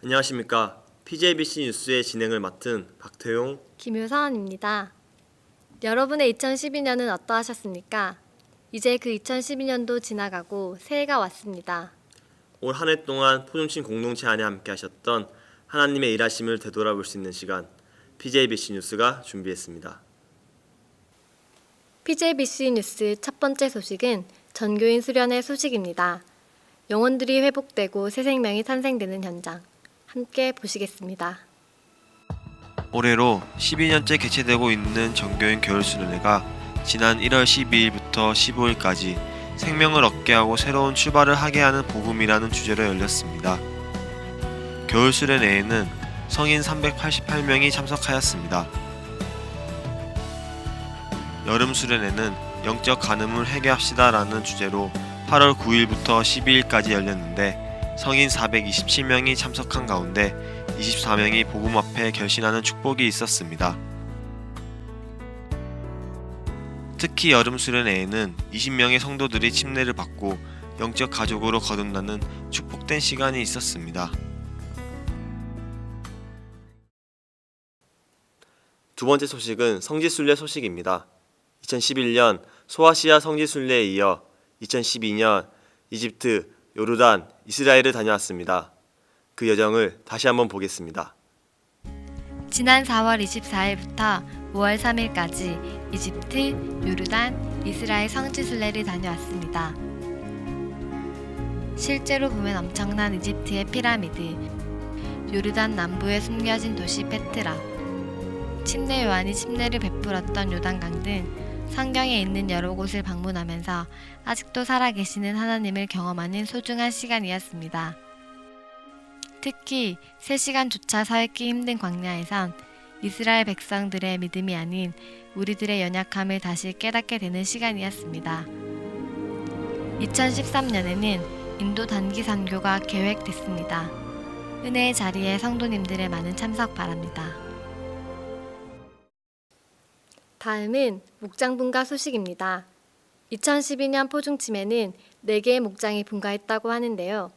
안녕하십니까. PJBC 뉴스의 진행을 맡은 박태용, 김효선입니다. 여러분의 2012년은 어떠하셨습니까? 이제 그 2012년도 지나가고 새해가 왔습니다. 올 한 해 동안 포중친 공동체 안에 함께 하셨던 하나님의 일하심을 되돌아볼 수 있는 시간, PJBC 뉴스가 준비했습니다. PJBC 뉴스 첫 번째 소식은 전교인 수련회 소식입니다. 영혼들이 회복되고 새 생명이 탄생되는 현장, 함께 보시겠습니다. 올해로 12년째 개최되고 있는 전교인 겨울수련회가 지난 1월 12일부터 15일까지 생명을 얻게 하고 새로운 출발을 하게 하는 복음이라는 주제로 열렸습니다. 겨울수련회에는 성인 388명이 참석하였습니다. 여름수련회는 영적 간음을 회개합시다라는 주제로 8월 9일부터 12일까지 열렸는데 성인 427명이 참석한 가운데 24명이 복음 앞에 결신하는 축복이 있었습니다. 특히 여름 수련회에는 20명의 성도들이 침례를 받고 영적 가족으로 거듭나는 축복된 시간이 있었습니다. 두 번째 소식은 성지순례 소식입니다. 2011년 소아시아 성지순례에 이어 2012년 이집트, 요르단, 이스라엘을 다녀왔습니다. 그 여정을 다시 한번 보겠습니다. 지난 4월 24일부터 5월 3일까지 이집트, 요르단, 이스라엘 성지순례를 다녀왔습니다. 실제로 보면 엄청난 이집트의 피라미드, 요르단 남부에 숨겨진 도시 페트라, 침례 요한이 침례를 베풀었던 요단강 등 성경에 있는 여러 곳을 방문하면서 아직도 살아계시는 하나님을 경험하는 소중한 시간이었습니다. 특히 3시간조차 서 있기 힘든 광야에선 이스라엘 백성들의 믿음이 아닌 우리들의 연약함을 다시 깨닫게 되는 시간이었습니다. 2013년에는 인도 단기 선교가 계획됐습니다. 은혜의 자리에 성도님들의 많은 참석 바랍니다. 다음은 목장 분가 소식입니다. 2012년 포중침에는 4개의 목장이 분가했다고 하는데요.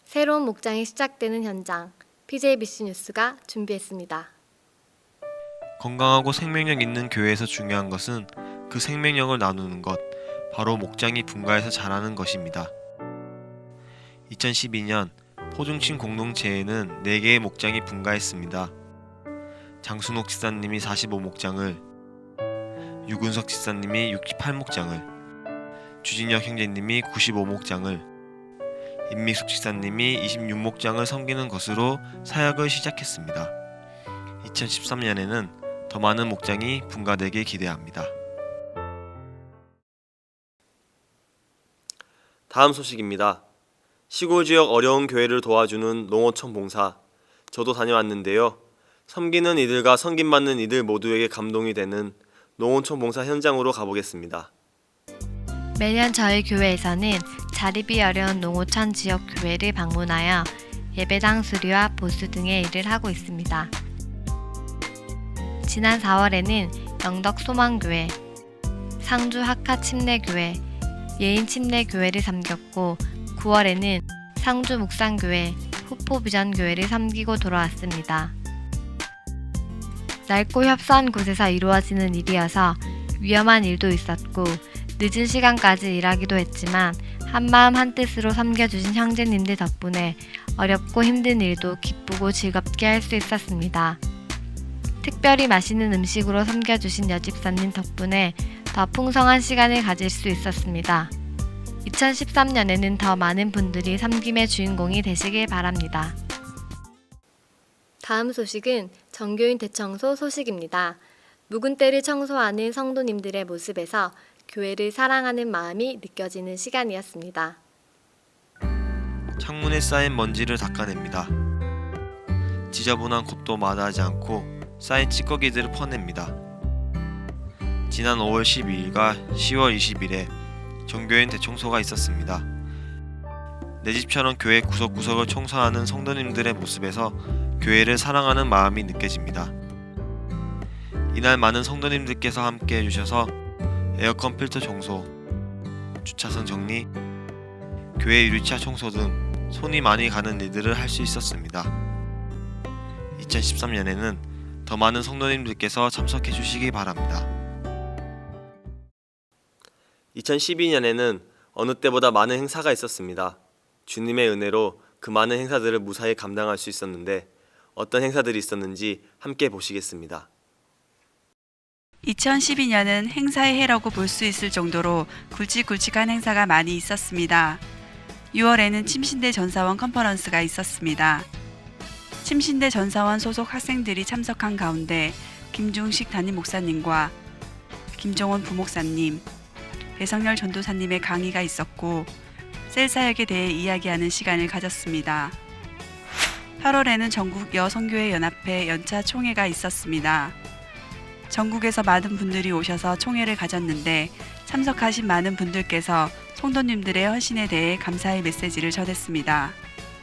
새로운 목장이 시작되는 현장, PJBC 뉴스가 준비했습니다. 건강하고 생명력 있는 교회에서 중요한 것은 그 생명력을 나누는 것, 바로 목장이 분가해서 자라는 것입니다. 2012년 포중침 공동체에는 4개의 목장이 분가했습니다. 장순옥 집사님이 45목장을, 유근석 집사님이 68목장을, 주진혁 형제님이 95목장을, 임미숙 집사님이 26목장을 섬기는 것으로 사역을 시작했습니다. 2013년에는 더 많은 목장이 분가되길 기대합니다. 다음 소식입니다. 시골 지역 어려운 교회를 도와주는 농어촌 봉사, 저도 다녀왔는데요. 섬기는 이들과 섬김받는 이들 모두에게 감동이 되는 농어촌 봉사 현장으로 가보겠습니다. 매년 저희 교회에서는 자립이 어려운 농어촌 지역 교회를 방문하여 예배당 수리와 보수 등의 일을 하고 있습니다. 지난 4월에는 영덕 소망교회, 상주 하카 침례교회, 예인 침례교회를 섬겼고 9월에는 상주 묵상교회, 후포 비전교회를 섬기고 돌아왔습니다. 낡고 협소한 곳에서 이루어지는 일이어서 위험한 일도 있었고 늦은 시간까지 일하기도 했지만 한마음 한뜻으로 섬겨주신 형제님들 덕분에 어렵고 힘든 일도 기쁘고 즐겁게 할 수 있었습니다. 특별히 맛있는 음식으로 섬겨주신 여집사님 덕분에 더 풍성한 시간을 가질 수 있었습니다. 2013년에는 더 많은 분들이 섬김의 주인공이 되시길 바랍니다. 다음 소식은 전교인 대청소 소식입니다. 묵은 때를 청소하는 성도님들의 모습에서 교회를 사랑하는 마음이 느껴지는 시간이었습니다. 창문에 쌓인 먼지를 닦아냅니다. 지저분한 곳도 마다하지 않고 쌓인 찌꺼기들을 퍼냅니다. 지난 5월 12일과 10월 20일에 전교인 대청소가 있었습니다. 내 집처럼 교회 구석구석을 청소하는 성도님들의 모습에서 교회를 사랑하는 마음이 느껴집니다. 이날 많은 성도님들께서 함께 해주셔서 에어컨 필터 청소, 주차선 정리, 교회 유리차 청소 등 손이 많이 가는 일들을 할 수 있었습니다. 2013년에는 더 많은 성도님들께서 참석해 주시기 바랍니다. 2012년에는 어느 때보다 많은 행사가 있었습니다. 주님의 은혜로 그 많은 행사들을 무사히 감당할 수 있었는데 어떤 행사들이 있었는지 함께 보시겠습니다. 2012년은 행사의 해라고 볼 수 있을 정도로 굵직굵직한 행사가 많이 있었습니다. 6월에는 침신대 전사원 컨퍼런스가 있었습니다. 침신대 전사원 소속 학생들이 참석한 가운데 김중식 담임 목사님과 김종원 부목사님, 배성열 전도사님의 강의가 있었고 셀사역에 대해 이야기하는 시간을 가졌습니다. 8월에는 전국 여성교회 연합회 연차 총회가 있었습니다. 전국에서 많은 분들이 오셔서 총회를 가졌는데 참석하신 많은 분들께서 성도님들의 헌신에 대해 감사의 메시지를 전했습니다.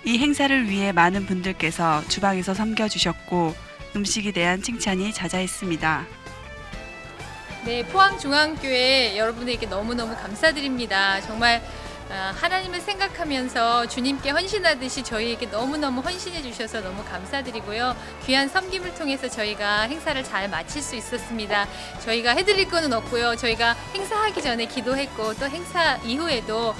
이 행사를 위해 많은 분들께서 주방에서 섬겨주셨고 음식에 대한 칭찬이 자자했습니다. 네, 포항중앙교회 여러분에게 너무너무 감사드립니다. 정말 하나님을 생각하면서 주님께 헌신하듯이 저희에게 너무너무 헌신해 주셔서 너무 감사드리고요. 귀한 섬김을 통해서 저희가 행사를 잘 마칠 수 있었습니다. 저희가 해드릴 거는 없고요. 저희가 행사하기 전에 기도했고 또 행사 이후에도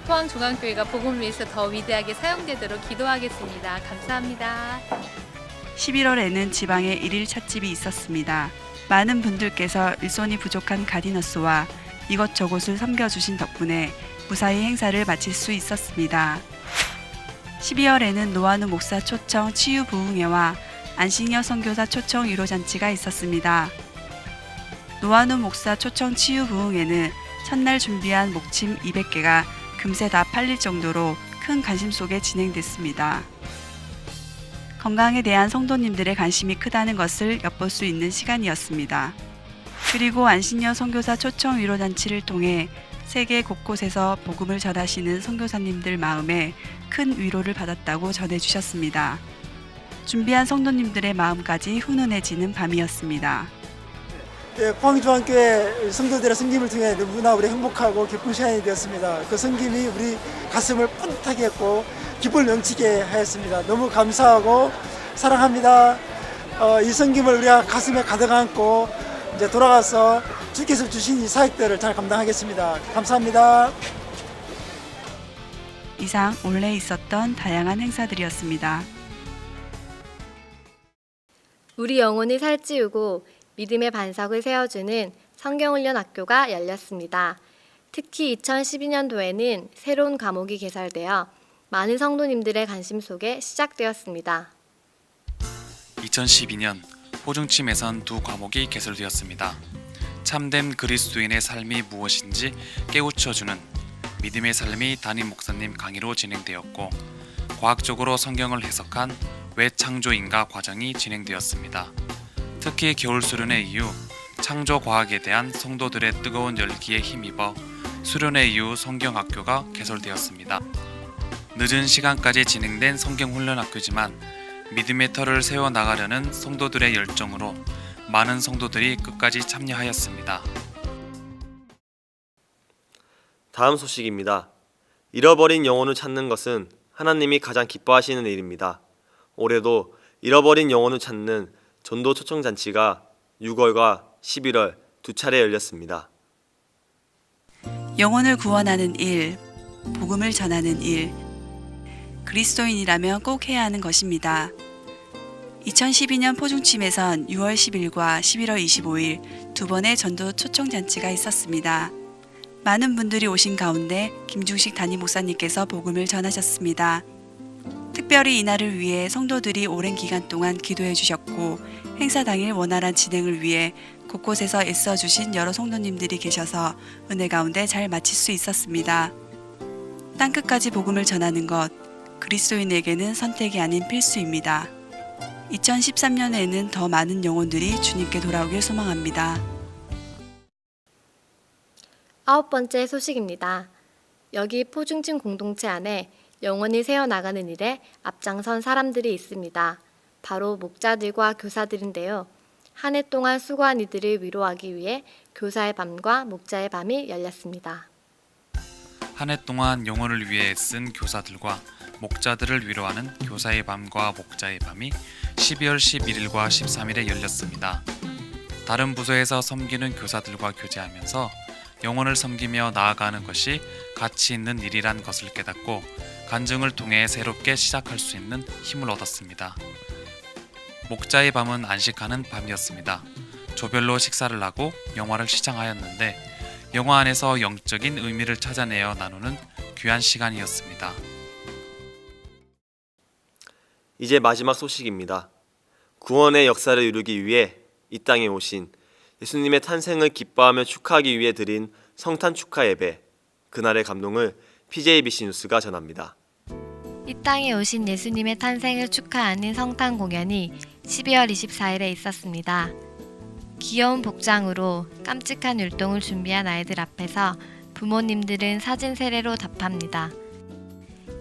포항중앙교회가 복음을 위해서 더 위대하게 사용되도록 기도하겠습니다. 감사합니다. 11월에는 지방에 일일 찻집이 있었습니다. 많은 분들께서 일손이 부족한 가디너스와 이것저것을 섬겨주신 덕분에 무사히 행사를 마칠 수 있었습니다. 12월에는 노한우 목사 초청 치유 부흥회와 안식녀 선교사 초청 위로잔치가 있었습니다. 노한우 목사 초청 치유 부흥회는 첫날 준비한 목침 200개가 금세 다 팔릴 정도로 큰 관심 속에 진행됐습니다. 건강에 대한 성도님들의 관심이 크다는 것을 엿볼 수 있는 시간이었습니다. 그리고 안식녀 선교사 초청 위로잔치를 통해 세계 곳곳에서 복음을 전하시는 선교사님들 마음에 큰 위로를 받았다고 전해주셨습니다. 준비한 성도님들의 마음까지 훈훈해지는 밤이었습니다. 네, 포항중앙교회 성도들의 섬김을 통해 너무나 우리 행복하고 기쁜 시간이 되었습니다. 그 섬김이 우리 가슴을 뿌듯하게 했고 기쁨을 넘치게 하였습니다. 너무 감사하고 사랑합니다. 이 섬김을 우리가 가슴에 가득 안고 이제 돌아가서 주께서 주신 이 사역들을 잘 감당하겠습니다. 감사합니다. 이상 올해 있었던 다양한 행사들이었습니다. 우리 영혼을 살찌우고 믿음의 반석을 세워주는 성경훈련 학교가 열렸습니다. 특히 2012년도에는 새로운 과목이 개설되어 많은 성도님들의 관심 속에 시작되었습니다. 2012년 포중침에선 두 과목이 개설되었습니다. 참된 그리스도인의 삶이 무엇인지 깨우쳐주는 믿음의 삶이 담임 목사님 강의로 진행되었고 과학적으로 성경을 해석한 왜 창조인가 과정이 진행되었습니다. 특히 겨울 수련회 이후 창조 과학에 대한 성도들의 뜨거운 열기에 힘입어 수련회 이후 성경학교가 개설되었습니다. 늦은 시간까지 진행된 성경훈련학교지만 믿음의 터를 세워나가려는 성도들의 열정으로 많은 성도들이 끝까지 참여하였습니다. 다음 소식입니다. 잃어버린 영혼을 찾는 것은 하나님이 가장 기뻐하시는 일입니다. 올해도 잃어버린 영혼을 찾는 전도 초청잔치가 6월과 11월 두 차례 열렸습니다. 영혼을 구원하는 일, 복음을 전하는 일, 그리스도인이라면 꼭 해야 하는 것입니다. 2012년 포중침에선 6월 10일과 11월 25일 두 번의 전도 초청잔치가 있었습니다. 많은 분들이 오신 가운데 김중식 담임 목사님께서 복음을 전하셨습니다. 특별히 이날을 위해 성도들이 오랜 기간 동안 기도해 주셨고 행사 당일 원활한 진행을 위해 곳곳에서 애써주신 여러 성도님들이 계셔서 은혜 가운데 잘 마칠 수 있었습니다. 땅끝까지 복음을 전하는 것, 그리스도인에게는 선택이 아닌 필수입니다. 2013년에는 더 많은 영혼들이 주님께 돌아오길 소망합니다. 9번째 소식입니다. 여기 포중층 공동체 안에 영혼을 세워나가는 일에 앞장선 사람들이 있습니다. 바로 목자들과 교사들인데요. 한 해 동안 수고한 이들을 위로하기 위해 교사의 밤과 목자의 밤이 열렸습니다. 한 해 동안 영혼을 위해 애쓴 교사들과 목자들을 위로하는 교사의 밤과 목자의 밤이 12월 11일과 13일에 열렸습니다. 다른 부서에서 섬기는 교사들과 교제하면서 영혼을 섬기며 나아가는 것이 가치 있는 일이란 것을 깨닫고 간증을 통해 새롭게 시작할 수 있는 힘을 얻었습니다. 목자의 밤은 안식하는 밤이었습니다. 조별로 식사를 하고 영화를 시청하였는데 영화 안에서 영적인 의미를 찾아내어 나누는 귀한 시간이었습니다. 이제 마지막 소식입니다. 구원의 역사를 이루기 위해 이 땅에 오신 예수님의 탄생을 기뻐하며 축하하기 위해 드린 성탄 축하 예배, 그날의 감동을 PJBC 뉴스가 전합니다. 이 땅에 오신 예수님의 탄생을 축하하는 성탄 공연이 12월 24일에 있었습니다. 귀여운 복장으로 깜찍한 율동을 준비한 아이들 앞에서 부모님들은 사진 세례로 답합니다.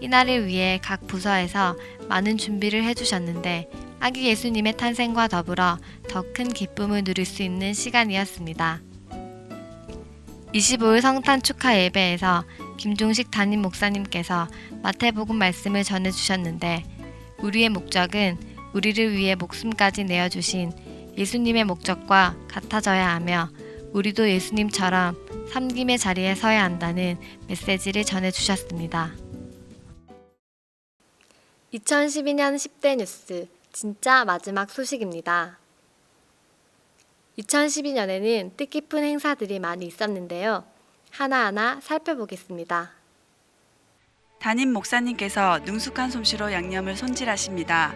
이날을 위해 각 부서에서 많은 준비를 해주셨는데 아기 예수님의 탄생과 더불어 더 큰 기쁨을 누릴 수 있는 시간이었습니다. 25일 성탄 축하 예배에서 김종식 담임 목사님께서 마태복음 말씀을 전해주셨는데 우리의 목적은 우리를 위해 목숨까지 내어주신 예수님의 목적과 같아져야 하며 우리도 예수님처럼 섬김의 자리에 서야 한다는 메시지를 전해주셨습니다. 2012년 10대 뉴스 진짜 마지막 소식입니다. 2012년에는 뜻깊은 행사들이 많이 있었는데요. 하나하나 살펴보겠습니다. 담임 목사님께서 능숙한 솜씨로 양념을 손질하십니다.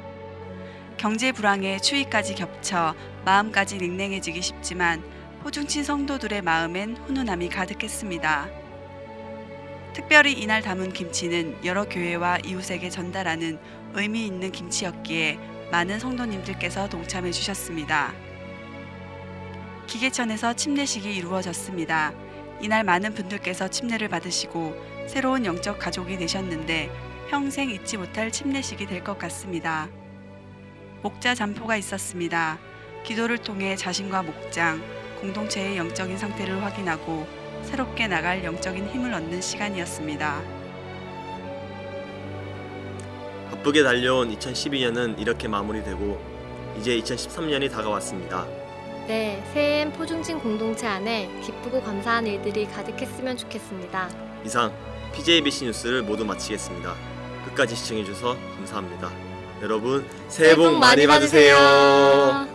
경제 불황에 추위까지 겹쳐 마음까지 냉랭해지기 쉽지만 포중친 성도들의 마음엔 훈훈함이 가득했습니다. 특별히 이날 담은 김치는 여러 교회와 이웃에게 전달하는 의미 있는 김치였기에 많은 성도님들께서 동참해 주셨습니다. 기계천에서 침례식이 이루어졌습니다. 이날 많은 분들께서 침례를 받으시고 새로운 영적 가족이 되셨는데 평생 잊지 못할 침례식이 될 것 같습니다. 목자 잠포가 있었습니다. 기도를 통해 자신과 목장, 공동체의 영적인 상태를 확인하고 새롭게 나갈 영적인 힘을 얻는 시간이었습니다. 바쁘게 달려온 2012년은 이렇게 마무리되고 이제 2013년이 다가왔습니다. 네, 새해엔 포중진 공동체 안에 기쁘고 감사한 일들이 가득했으면 좋겠습니다. 이상 PJBC 뉴스를 모두 마치겠습니다. 끝까지 시청해주셔서 감사합니다. 여러분 새해 복 많이 받으세요.